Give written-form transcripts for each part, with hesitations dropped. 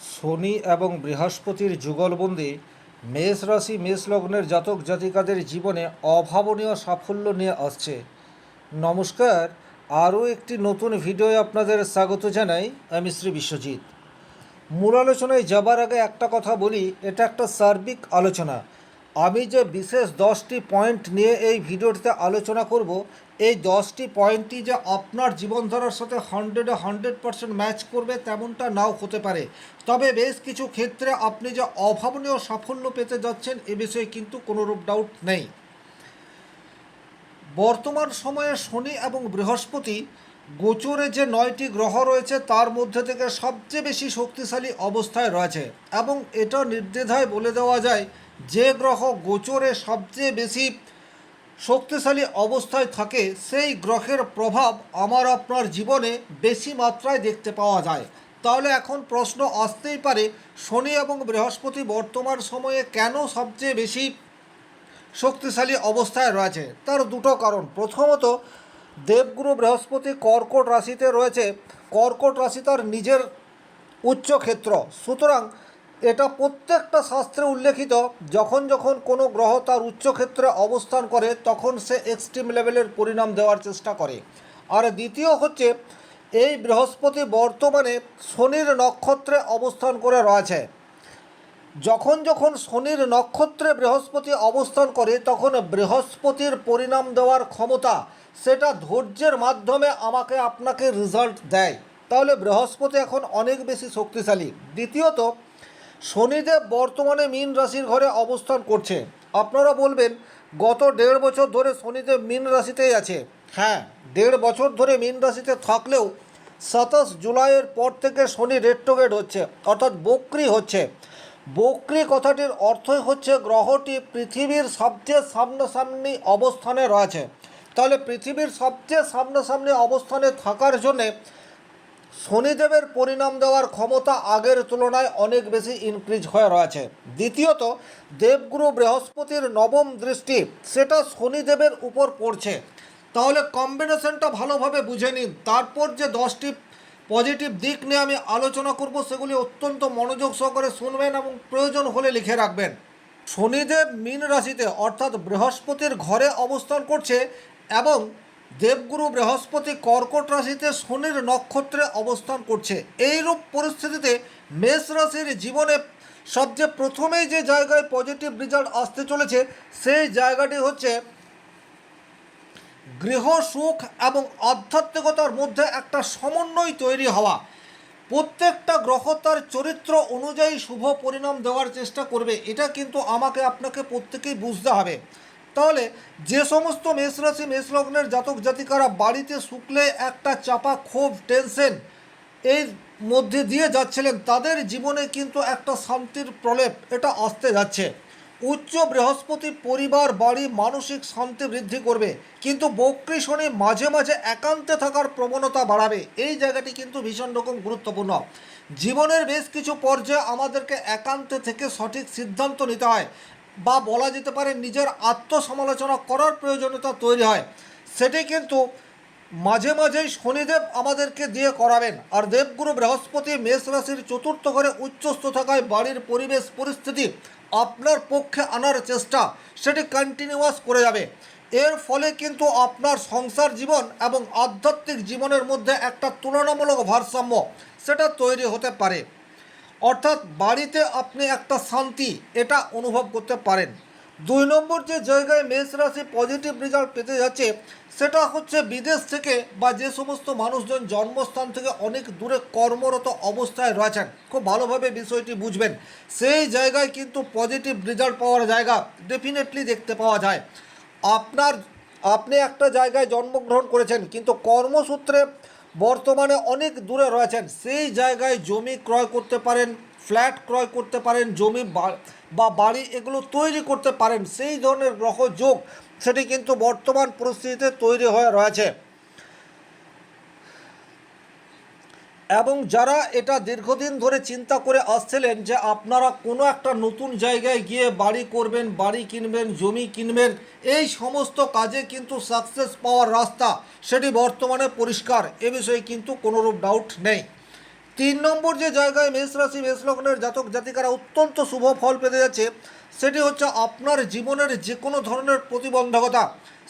শনি এবং বৃহস্পতির যুগলবন্দি মেষ রাশি মেষ লগ্নের জাতক জাতিকাদের জীবনে অভাবনীয় সাফল্য নিয়ে আসছে। নমস্কার, আরও একটি নতুন ভিডিওয়ে আপনাদের স্বাগত জানাই। আমি শ্রী বিশ্বজিৎ। মূল আলোচনায় যাবার আগে একটা কথা বলি, এটা একটা সার্বিক আলোচনা। আমি যে বিশেষ 10টি পয়েন্ট নিয়ে এই ভিডিওটিতে আলোচনা করব, এই 10টি পয়েন্টই যে আপনার জীবনধারার সাথে 100% ম্যাচ করবে তেমনটা নাও হতে পারে। তবে বেশ কিছু ক্ষেত্রে আপনি যে অভাবনীয় সাফল্য পেতে যাচ্ছেন এ বিষয়ে কিন্তু কোনোরূপ ডাউট নেই। বর্তমান সময়ে শনি এবং বৃহস্পতি গোচরে যে 9টি গ্রহ রয়েছে তার মধ্যে থেকে সবচেয়ে বেশি শক্তিশালী অবস্থায় রয়েছে, এবং এটা নির্দ্বিধায় বলে দেওয়া যায় যে গ্রহ গোচরে সবচেয়ে বেশি শক্তিশালী অবস্থায় থাকে সেই গ্রহের প্রভাব আমার আপনার জীবনে বেশি মাত্রায় দেখতে পাওয়া যায়। তাহলে এখন প্রশ্ন আসতেই পারে, শনি এবং বৃহস্পতি বর্তমান সময়ে কেন সবচেয়ে বেশি শক্তিশালী অবস্থায় রয়েছে? তার দুটো কারণ। প্রথমত, দেবগুরু বৃহস্পতি কর্কট রাশিতে রয়েছে। কর্কট রাশি তার নিজের উচ্চক্ষেত্র, সুতরাং এটা প্রত্যেকটা শাস্ত্রে উল্লেখিত, যখন যখন কোনো গ্রহ তার উচ্চক্ষেত্রে অবস্থান করে তখন সে এক্সট্রিম লেভেলের পরিণাম দেওয়ার চেষ্টা করে। আর দ্বিতীয় হচ্ছে, এই বৃহস্পতি বর্তমানে শনির নক্ষত্রে অবস্থান করে রয়েছে। যখন যখন শনির নক্ষত্রে বৃহস্পতি অবস্থান করে তখন বৃহস্পতির পরিণাম দেওয়ার ক্ষমতা, সেটা ধৈর্যের মাধ্যমে আমাকে আপনাকে রেজাল্ট দেয়। তাহলে বৃহস্পতি এখন অনেক বেশি শক্তিশালী। দ্বিতীয়ত, শনিদেব বর্তমানে মীন রাশির ঘরে অবস্থান করছে। আপনারা বলবেন, গত 1.5 বছর ধরে শনিদেব মীন রাশিতেই আছে। হ্যাঁ, 1.5 বছর ধরে মীন রাশিতে থাকলেও 27 জুলাইয়ের পর থেকে শনি রেট্রোগেট হচ্ছে, অর্থাৎ বক্রী হচ্ছে। বক্রী কথাটির অর্থই হচ্ছে গ্রহটি পৃথিবীর সবচেয়ে সামনাসামনি অবস্থানে রয়েছে। তাহলে পৃথিবীর সবচেয়ে সামনাসামনি অবস্থানে থাকার জন্যে শনিদেবের পরিণাম দেওয়ার ক্ষমতা আগের তুলনায় অনেক বেশি ইনক্রিজ হয়ে রয়েছে। দ্বিতীয়ত, দেবগুরু বৃহস্পতির নবম দৃষ্টি সেটা শনিদেবের উপর পড়ছে। তাহলে কম্বিনেশনটা ভালোভাবে বুঝে নিন, তারপর যে 10টি পজিটিভ দিক নিয়ে আমি আলোচনা করব সেগুলি অত্যন্ত মনোযোগ সহকারে শুনবেন এবং প্রয়োজন হলে লিখে রাখবেন। শনিদেব মীন রাশিতে অর্থাৎ বৃহস্পতির ঘরে অবস্থান করছে, এবং দেবগুরু বৃহস্পতি কর্কট রাশিতে শনির নক্ষত্রে অবস্থান করছে। এইরূপ পরিস্থিতিতে মেষ রাশির জীবনে সবচেয়ে প্রথমেই যে জায়গায় পজিটিভ রেজাল্ট আসতে চলেছে সেই জায়গাটি হচ্ছে গৃহ সুখ এবং আধ্যাত্মিকতার মধ্যে একটা সমন্বয় তৈরি হওয়া। প্রত্যেকটা গ্রহ তার চরিত্র অনুযায়ী শুভ পরিণাম দেওয়ার চেষ্টা করবে, এটা কিন্তু আমাকে আপনাকে প্রত্যেকেই বুঝতে হবে। তাহলে যে সমস্ত মেষ রাশি মেষ লগ্নের জাতক জাতিকারা বাড়িতে শুক্লে একটা চাপা ক্ষোভ টেনশন এর মধ্যে দিয়ে যাচ্ছিলেন, তাদের জীবনে কিন্তু একটা শান্তির প্রলেপ এটা আসতে যাচ্ছে। উচ্চ বৃহস্পতি পরিবার বাড়ি মানসিক শান্তি বৃদ্ধি করবে, কিন্তু বক্রী শনি মাঝে মাঝে একান্তে থাকার প্রবণতা বাড়াবে। এই জায়গাটি কিন্তু ভীষণ রকম গুরুত্বপূর্ণ। জীবনের বেশ কিছু পর্যায়ে আমাদেরকে একান্তে থেকে সঠিক সিদ্ধান্ত নিতে হয়, বা বলা যেতে পারে নিজের আত্মসমালোচনা করার প্রয়োজনীয়তা তৈরি হয়। সেটি কিন্তু মাঝে মাঝেই শনিদেব আমাদেরকে দিয়ে করাবেন। আর দেবগুরু বৃহস্পতি মেষ রাশির চতুর্থ ঘরে উচ্চস্থ থাকায় বাড়ির পরিবেশ পরিস্থিতি আপনার পক্ষে আনার চেষ্টা সেটি কন্টিনিউয়াস করে যাবে। এর ফলে কিন্তু আপনার সংসার জীবন এবং আধ্যাত্মিক জীবনের মধ্যে একটা তুলনামূলক ভারসাম্য সেটা তৈরি হতে পারে, অর্থাৎ বাড়িতে আপনি একটা শান্তি এটা অনুভব করতে পারেন। 2 নম্বর যে জায়গায় মেষ রাশি পজিটিভ রেজাল্ট পেতে যাচ্ছে সেটা হচ্ছে বিদেশ থেকে বা যে সমস্ত মানুষজন জন্মস্থান থেকে অনেক দূরে কর্মরত অবস্থায় রয়েছেন, খুব ভালোভাবে বিষয়টি বুঝবেন। সেই জায়গায় কিন্তু পজিটিভ রেজাল্ট পাওয়ার জায়গা ডেফিনেটলি দেখতে পাওয়া যায়। আপনি একটা জায়গায় জন্মগ্রহণ করেছেন কিন্তু কর্মসূত্রে বর্তমানে অনেক দূরে রয়েছেন, সেই জায়গায় জমি ক্রয় করতে পারেন, ফ্ল্যাট ক্রয় করতে পারেন, জমি বা বাড়ি এগুলো তৈরি করতে পারেন। সেই ধরনের গ্রহ যোগ সেটি কিন্তু বর্তমান পরিস্থিতিতে তৈরি হয়ে রয়েছে। এবং যারা এটা দীর্ঘদিন ধরে চিন্তা করে আসছিলেন যে আপনারা কোনো একটা নতুন জায়গায় গিয়ে বাড়ি করবেন, বাড়ি কিনবেন, জমি কিনবেন, এই সমস্ত কাজে কিন্তু সাকসেস পাওয়ার রাস্তা সেটি বর্তমানে পরিষ্কার, এ বিষয়ে কিন্তু কোনোরূপ ডাউট নেই। 3 নম্বর যে জায়গায় মেষ রাশি মেষ লগ্নের জাতক জাতিকারা অত্যন্ত শুভ ফল পেতে যাচ্ছে সেটি হচ্ছে আপনার জীবনের যে কোনো ধরনের প্রতিবন্ধকতা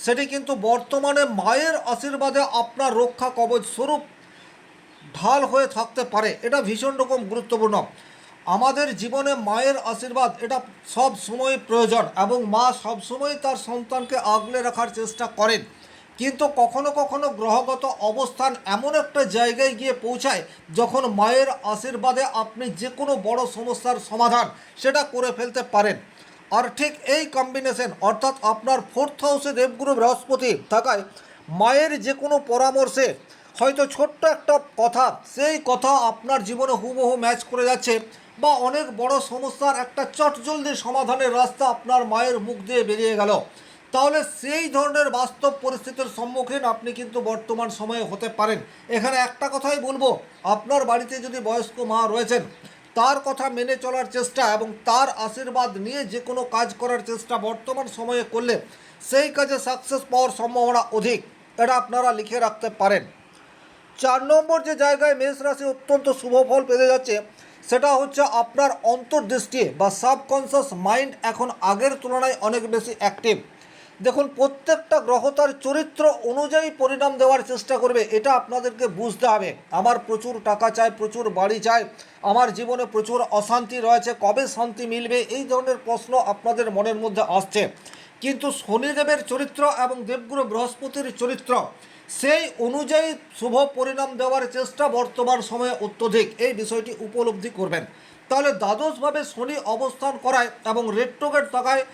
সেটি কিন্তু বর্তমানে মায়ের আশীর্বাদে আপনার রক্ষা কবচ স্বরূপ ঢাল হয়ে থাকতে পারে। এটা ভীষণ রকম গুরুত্বপূর্ণ। আমাদের জীবনে মায়ের আশীর্বাদ এটা সব সময় প্রয়োজন এবং মা সবসময় তার সন্তানকে আগলে রাখার চেষ্টা করেন, কিন্তু কখনো কখনো গ্রহগত অবস্থান এমন একটা জায়গায় গিয়ে পৌঁছায় যখন মায়ের আশীর্বাদে আপনি যে কোনো বড় সমস্যার সমাধান সেটা করে ফেলতে পারেন। আর ঠিক এই কম্বিনেশন অর্থাৎ আপনার 4th হাউসে দেবগুরু বৃহস্পতি থাকায় মায়ের যে কোনো পরামর্শে হয়তো ছোট্ট একটা কথা সেই কথা আপনার জীবনে হুবহু ম্যাচ করে যাচ্ছে, বা অনেক বড় সমস্যার একটা চটজলদি সমাধানের রাস্তা আপনার মায়ের মুখ দিয়ে বেরিয়ে গেল, তাহলে সেই ধরনের বাস্তব পরিস্থিতির সম্মুখীন আপনি কিন্তু বর্তমান সময়ে হতে পারেন। এখানে একটা কথাই বলবো, আপনার বাড়িতে যদি বয়স্ক মা রয়েছেন তার কথা মেনে চলার চেষ্টা এবং তার আশীর্বাদ নিয়ে যে কোনো কাজ করার চেষ্টা বর্তমান সময়ে করলে সেই কাজে সাকসেস পাওয়ার সম্ভাবনা অধিক, এটা আপনারা লিখে রাখতে পারেন। 4 নম্বর যে জায়গায় মেষ রাশি অত্যন্ত শুভ ফল পেতে যাচ্ছে সেটা হচ্ছে আপনার অন্তর্দৃষ্টি বা সাবকনসিয়াস মাইন্ড এখন আগের তুলনায় অনেক বেশি অ্যাক্টিভ। দেখুন, প্রত্যেকটা গ্রহ তার চরিত্র অনুযায়ী পরিণাম দেওয়ার চেষ্টা করবে, এটা আপনাদেরকে বুঝতে হবে। আমার প্রচুর টাকা চাই, প্রচুর বাড়ি চাই, আমার জীবনে প্রচুর অশান্তি রয়েছে, কবে শান্তি মিলবে, এই ধরনের প্রশ্ন আপনাদের মনের মধ্যে আসছে। কিন্তু শনিদেবের চরিত্র এবং দেবগুরু বৃহস্পতির চরিত্র সেই অনুযায়ী শুভ পরিণাম দেওয়ার চেষ্টা বর্তমান সময়ে অত্যধিক, এই বিষয়টি উপলব্ধি করবেন। তাহলে দ্বাদশভাবে শনি অবস্থান করায় এবং রেট্রোগেট থাকায়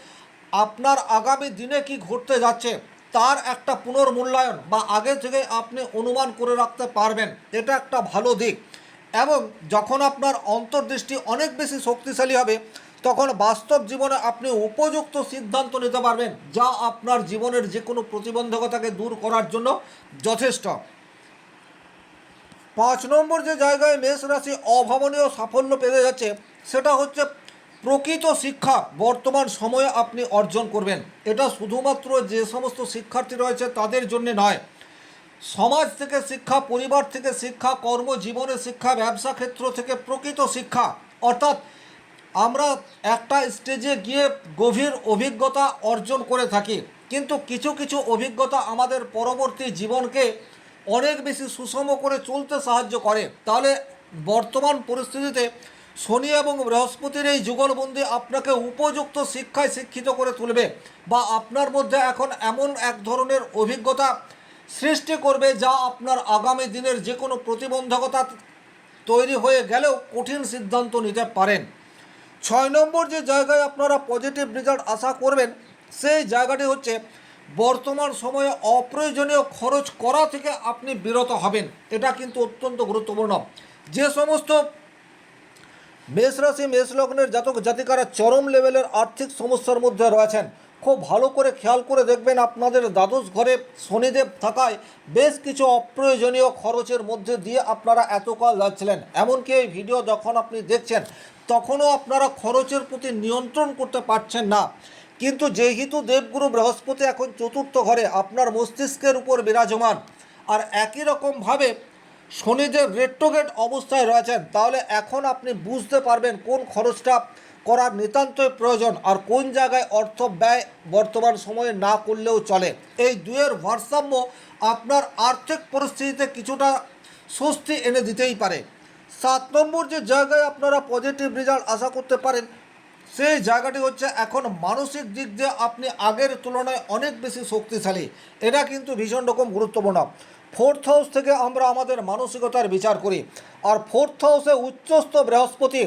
আপনার আগামী দিনে কি ঘটতে যাচ্ছে তার একটা পুনর্মূল্যায়ন বা আগে থেকে আপনি অনুমান করে রাখতে পারবেন, এটা একটা ভালো দিক। এবং যখন আপনার অন্তর্দৃষ্টি অনেক বেশি শক্তিশালী হবে তখন বাস্তব জীবনে আপনি উপযুক্ত সিদ্ধান্ত নিতে পারবেন, যা আপনার জীবনের যে কোনো প্রতিবন্ধকতাকে দূর করার জন্য যথেষ্ট। 5 নম্বর যে জায়গায় মেষ রাশি অভাবনীয় সাফল্য পেতে যাচ্ছে সেটা হচ্ছে প্রকৃত শিক্ষা বর্তমান সময়ে আপনি অর্জন করবেন। এটা শুধুমাত্র যে সমস্ত শিক্ষার্থী রয়েছে তাদের জন্য নয়, সমাজ থেকে শিক্ষা, পরিবার থেকে শিক্ষা, কর্মজীবনে শিক্ষা, ব্যবসা ক্ষেত্র থেকে প্রকৃত শিক্ষা। অর্থাৎ আমরা একটা স্টেজে গিয়ে গভীর অভিজ্ঞতা অর্জন করে থাকি, কিন্তু কিছু কিছু অভিজ্ঞতা আমাদের পরবর্তী জীবনকে অনেক বেশি সুষম করে চলতে সাহায্য করে। তাহলে বর্তমান পরিস্থিতিতে শনি এবং বৃহস্পতির এই যুগলবন্দি আপনাকে উপযুক্ত শিক্ষায় শিক্ষিত করে তুলবে, বা আপনার মধ্যে এখন এমন এক ধরনের অভিজ্ঞতা সৃষ্টি করবে যা আপনার আগামী দিনের যে কোনো প্রতিবন্ধকতা তৈরি হয়ে গেলেও কঠিন সিদ্ধান্ত নিতে পারেন। 6 নম্বর যে জায়গায় আপনারা পজিটিভ রেজাল্ট আশা করবেন সেই জায়গাটি হচ্ছে বর্তমান সময়ে অপ্রয়োজনীয় খরচ করা থেকে আপনি বিরত হবেন। এটা কিন্তু অত্যন্ত গুরুত্বপূর্ণ। যে সমস্ত মেষ রাশি মেষ লগ্নের জাতক জাতিকারা চরম লেভেলের আর্থিক সমস্যার মধ্যে রয়েছেন, খুব ভালো করে খেয়াল করে দেখবেন আপনাদের দ্বাদশ ঘরে শনিদেব থাকায় বেশ কিছু অপ্রয়োজনীয় খরচের মধ্যে দিয়ে আপনারা এতকাল যাচ্ছিলেন। এমনকি এই ভিডিও যখন আপনি দেখছেন তখনও আপনারা খরচের প্রতি নিয়ন্ত্রণ করতে পারছেন না, কিন্তু যেহেতু দেবগুরু বৃহস্পতি এখন চতুর্থ ঘরে আপনার মস্তিষ্কের উপর বিরাজমান, আর একই রকমভাবে শনিদেব রেট্রোগেট অবস্থায় রয়েছেন, তাহলে এখন আপনি বুঝতে পারবেন কোন খরচটা করার নিতান্তই প্রয়োজন আর কোন জায়গায় অর্থ ব্যয় বর্তমান সময়ে না করলেও চলে। এই দুয়ের ভারসাম্য আপনার আর্থিক পরিস্থিতিতে কিছুটা স্বস্তি এনে দিতেই পারে। 7 নম্বর যে জায়গায় আপনারা পজিটিভ রেজাল্ট আশা করতে পারেন সেই জায়গাটি হচ্ছে এখন মানসিক দিক দিয়ে আপনি আগের তুলনায় অনেক বেশি শক্তিশালী। এটা কিন্তু ভীষণ রকম গুরুত্বপূর্ণ। 4th হাউস থেকে আমরা আমাদের মানসিকতার বিচার করি, আর 4th হাউসে উচ্চস্থ বৃহস্পতি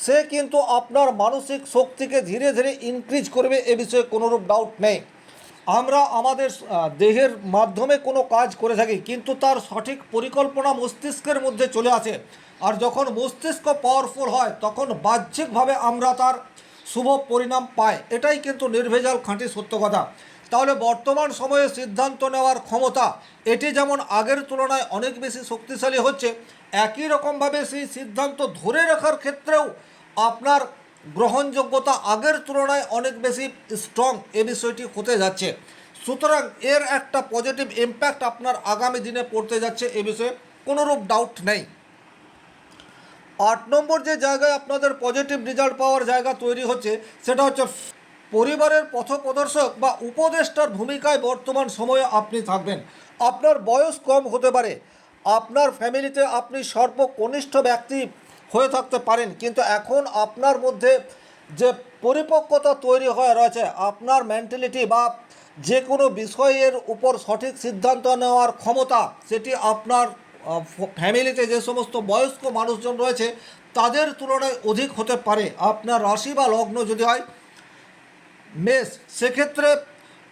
সে কিন্তু আপনার মানসিক শক্তিকে ধীরে ধীরে ইনক্রিজ করবে, এ বিষয়ে কোনোরূপ ডাউট নেই। আমরা আমাদের দেহের মাধ্যমে কোনো কাজ করে থাকি, কিন্তু তার সঠিক পরিকল্পনা মস্তিষ্কের মধ্যে চলে আসে, আর যখন মস্তিষ্ক পাওয়ারফুল হয় তখন বাহ্যিকভাবে আমরা তার শুভ পরিণাম পাই। এটাই কিন্তু নির্ভেজাল খাঁটি সত্য কথা। তাহলে বর্তমান সময়ে সিদ্ধান্ত নেওয়ার ক্ষমতা এটি যেমন আগের তুলনায় অনেক বেশি শক্তিশালী হচ্ছে, একই রকমভাবে সেই সিদ্ধান্ত ধরে রাখার ক্ষেত্রেও আপনার গ্রহণযোগ্যতা আগের তুলনায় অনেক বেশি স্ট্রং, এ বিষয়টি হতে যাচ্ছে। সুতরাং এর একটা পজিটিভ ইম্প্যাক্ট আপনার আগামী দিনে পড়তে যাচ্ছে, এ বিষয়ে কোনোরূপ ডাউট নেই। 8 নম্বর যে জায়গায় আপনাদের পজিটিভ রেজাল্ট পাওয়ার জায়গা তৈরি হচ্ছে সেটা হচ্ছে পরিবারের পথপ্রদর্শক বা উপদেষ্টার ভূমিকায় বর্তমান সময়ে আপনি থাকবেন। আপনার বয়স কম হতে পারে, আপনার ফ্যামিলিতে আপনি সর্বকনিষ্ঠ ব্যক্তি হয়ে থাকতে পারেন, কিন্তু এখন আপনার মধ্যে যে পরিপক্কতা তৈরি হয়ে রয়েছে, আপনার মেন্টালিটি বা যে কোনো বিষয়ের উপর সঠিক সিদ্ধান্ত নেওয়ার ক্ষমতা, সেটি আপনার ফ্যামিলিতে যে সমস্ত বয়স্ক মানুষজন রয়েছে তাদের তুলনায় অধিক হতে পারে। আপনার রাশি বা লগ্ন যদি হয় মেষ, সেক্ষেত্রে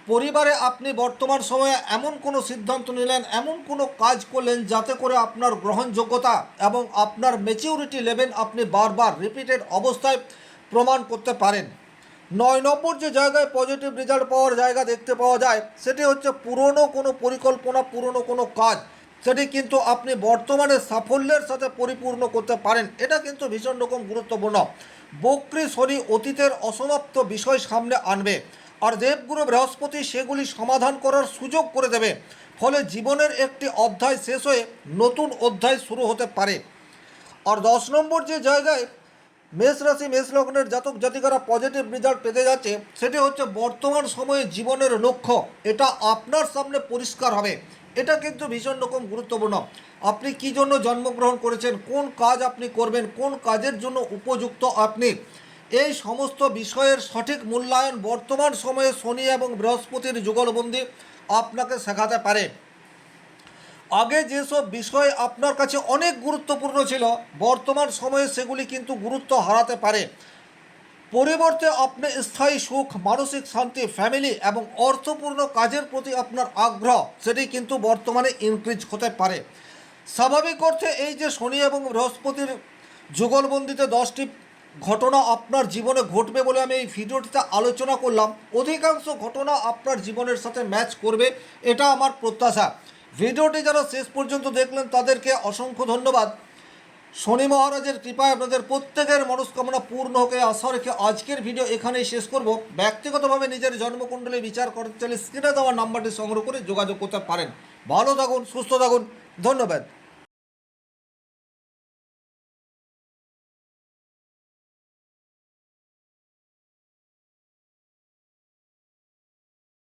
পরিবারে আপনি বর্তমান সময়ে এমন কোনো সিদ্ধান্ত নিলেন, এমন কোনো কাজ করলেন যাতে করে আপনার গ্রহণযোগ্যতা এবং আপনার ম্যাচিউরিটি লেভেল আপনি বারবার রিপিটেড অবস্থায় প্রমাণ করতে পারেন। 9 নম্বর যে জায়গায় পজিটিভ রেজাল্ট পাওয়ার জায়গা দেখতে পাওয়া যায় সেটি হচ্ছে পুরনো কোনো পরিকল্পনা, পুরনো কোনো কাজ, সেটি কিন্তু আপনি বর্তমানে সাফল্যের সাথে পরিপূর্ণ করতে পারেন। এটা কিন্তু ভীষণ রকম গুরুত্বপূর্ণ। বক্রী শনি অতীতের অসমাপ্ত বিষয় সামনে আনবে, আর দেবগুরু বৃহস্পতি সেগুলি সমাধান করার সুযোগ করে দেবে। ফলে জীবনের একটি অধ্যায় শেষ হয়ে নতুন অধ্যায় শুরু হতে পারে। আর 10 নম্বর যে জায়গায় মেষ রাশি মেষ লগ্নের জাতক জাতিকারা পজিটিভ রেজাল্ট পেতে যাচ্ছে সেটি হচ্ছে বর্তমান সময়ে জীবনের লক্ষ্য এটা আপনার সামনে পরিষ্কার হবে। এটা কিন্তু ভীষণ রকম গুরুত্বপূর্ণ। আপনি কী জন্য জন্মগ্রহণ করেছেন, কোন কাজ আপনি করবেন, কোন কাজের জন্য উপযুক্ত আপনি, এই সমস্ত বিষয়ের সঠিক মূল্যায়ন বর্তমান সময়ে শনি এবং বৃহস্পতির যুগলবন্দি আপনাকে শেখাতে পারে। আগে যেসব বিষয় আপনার কাছে অনেক গুরুত্বপূর্ণ ছিল বর্তমান সময়ে সেগুলি কিন্তু গুরুত্ব হারাতে পারে। পরিবর্তে আপনি স্থায়ী সুখ, মানসিক শান্তি, ফ্যামিলি এবং অর্থপূর্ণ কাজের প্রতি আপনার আগ্রহ সেটি কিন্তু বর্তমানে ইনক্রিজ হতে পারে। স্বাভাবিক অর্থে এই যে শনি এবং বৃহস্পতির যুগলবন্দিতে 10টি ঘটনা আপনার জীবনে ঘটবে বলে আমি এই ভিডিওটিতে আলোচনা করলাম, অধিকাংশ ঘটনা আপনার জীবনের সাথে ম্যাচ করবে, এটা আমার প্রত্যাশা। ভিডিওটি যারা শেষ পর্যন্ত দেখলেন তাদেরকে অসংখ্য ধন্যবাদ। শনি মহারাজের কৃপায় আপনাদের প্রত্যেকের মনস্কামনা পূর্ণ হোক আশা রেখে আজকের ভিডিও এখানেই শেষ করব। ব্যক্তিগতভাবে নিজের জন্মকুণ্ডলী বিচার করতে চাইলে স্ক্রিনে দেওয়া নাম্বারটি সংগ্রহ করে যোগাযোগ করতে পারেন। ভালো থাকুন, সুস্থ থাকুন, ধন্যবাদ।